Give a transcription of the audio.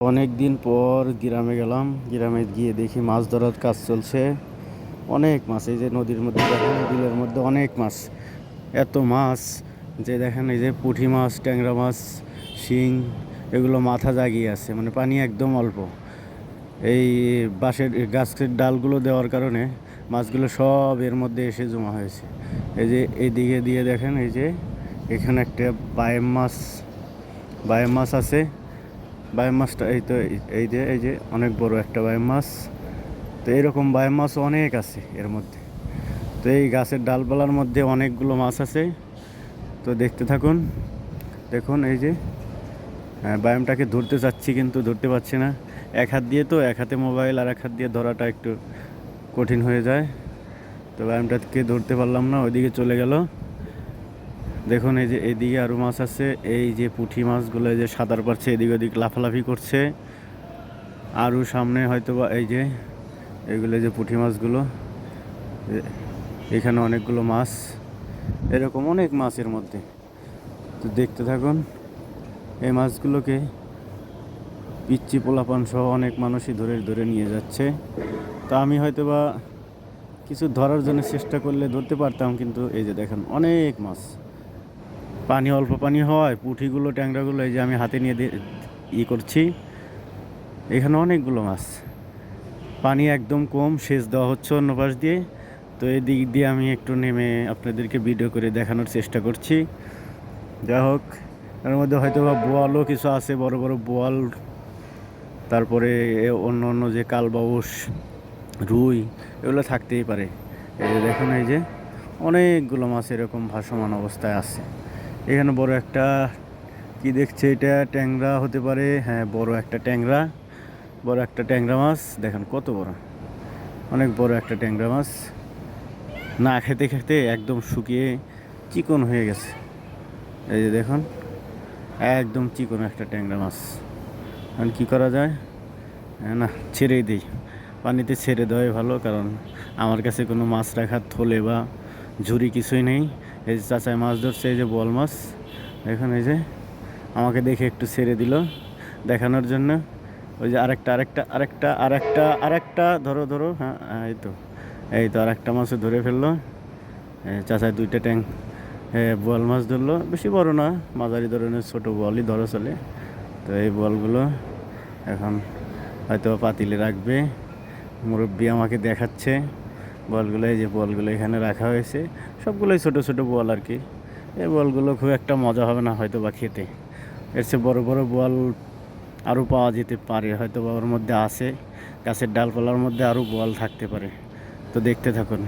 অনেক দিন পর গ্রামে গেলাম। গ্রামে গিয়ে দেখি মাছ ধরার কাজ চলছে। অনেক মাছ, এই যে নদীর মধ্যে দেখেন, বিলের মধ্যে অনেক মাছ। এত মাছ যে দেখেন, এই যে পুঁটি মাছ, ট্যাংরা মাছ, শিং, এগুলো মাথা জাগিয়ে আছে, মানে পানি একদম অল্প। এই বাঁশের গাছের ডালগুলো দেওয়ার কারণে মাছগুলো সব এর মধ্যে এসে জমা হয়েছে। এই যে এই দিকে দিয়ে দেখেন, এই যে এখানে একটা বায়াম মাছ আছে। বায়াম মাছটা এই তো, এই যে অনেক বড় একটা বায়াম মাছ। তো এরকম বায়াম মাছ অনেক আছে এর মধ্যে। তো এই গাছের ডালপালার মধ্যে অনেকগুলো মাছ আছে। তো দেখতে থাকুন। দেখুন এই যে বায়ামটাকে ধরতে চাচ্ছি কিন্তু ধরতে পারছি না। এক হাত দিয়ে, তো এক হাতে মোবাইল আর এক হাত দিয়ে ধরাটা একটু কঠিন হয়ে যায়। তো বায়ামটাকে ধরতে পারলাম না, ওইদিকে চলে গেল। দেখুন এই যে এইদিকে আরও মাছ আছে। এই যে পুঁটি মাছগুলো এই যে সাঁতার পারছে, এদিক ওদিক লাফালাফি করছে। আরও সামনে হয়তো বা এই যে এগুলো যে পুঁটি মাছগুলো, এখানে অনেকগুলো মাছ, এরকম অনেক মাছের মধ্যে। তো দেখতে থাকুন। এই মাছগুলোকে পিচ্চি পোলাপান সহ অনেক মানুষই ধরে ধরে নিয়ে যাচ্ছে। তো আমি হয়তো বা কিছু ধরার জন্য চেষ্টা করলে ধরতে পারতাম, কিন্তু এই যে দেখেন অনেক মাছ। পানি অল্প পানি হওয়ায় পুঁটিগুলো, ট্যাংরাগুলো এই যে আমি হাতে নিয়ে করছি। এখানে অনেকগুলো মাছ। পানি একদম কম, সেচ দেওয়া হচ্ছে অন্য পাশ দিয়ে। তো এই দিক দিয়ে আমি একটু নেমে আপনাদেরকে ভিডিও করে দেখানোর চেষ্টা করছি। যাই হোক, এর মধ্যে হয়তো বা বোয়ালও কিছু আছে, বড় বড় বোয়াল। তারপরে অন্য অন্য যে কালবাউস, রুই, এগুলো থাকতেই পারে। এই যে দেখুন, এই যে অনেকগুলো মাছ এরকম ভাসমান অবস্থায় আছে। এখানে বড় একটা কি দেখছে, এটা ট্যাংরা হতে পারে। হ্যাঁ, বড় একটা ট্যাংরা মাছ। দেখেন কত বড়, অনেক বড় একটা ট্যাংরা মাছ। না খেতে খেতে একদম শুকিয়ে চিকন হয়ে গেছে। এই যে দেখুন, একদম চিকন একটা ট্যাংরা মাছ। এখন কী করা যায়? না, ছেড়েই দিই। পানিতে ছেড়ে দেওয়াই ভালো, কারণ আমার কাছে কোনো মাছ রাখার থলে বা ঝুড়ি কিছুই নেই। এই যে চাচায় মাছ ধরছে, এই যে বোয়াল মাছ। এখন এই যে আমাকে দেখে একটু ছেড়ে দিল দেখানোর জন্য। ওই যে আরেকটা ধরো ধরো। হ্যাঁ, এই তো আরেকটা মাছও ধরে ফেললো। চাচায় দুইটা বোয়াল মাছ ধরলো, বেশি বড় না, মাঝারি ধরনের ছোটো বোয়ালই ধরো চলে। তো এই বোয়ালগুলো এখন হয়তো পাতিলে রাখবে। মুরব্বি আমাকে দেখাচ্ছে বলগুলো। এই যে বলগুলো এখানে রাখা হয়েছে, সবগুলোই ছোট ছোট বল আর কি। এই বলগুলো খুব একটা মজা হবে না হয়তো বা খেতে। এর চেয়ে বড় বড় বল আরও পাওয়া যেতে পারে, হয়তো বা ওর মধ্যে আছে। গাছের ডালপালার মধ্যে আরও বল থাকতে পারে। তো দেখতে থাকুন।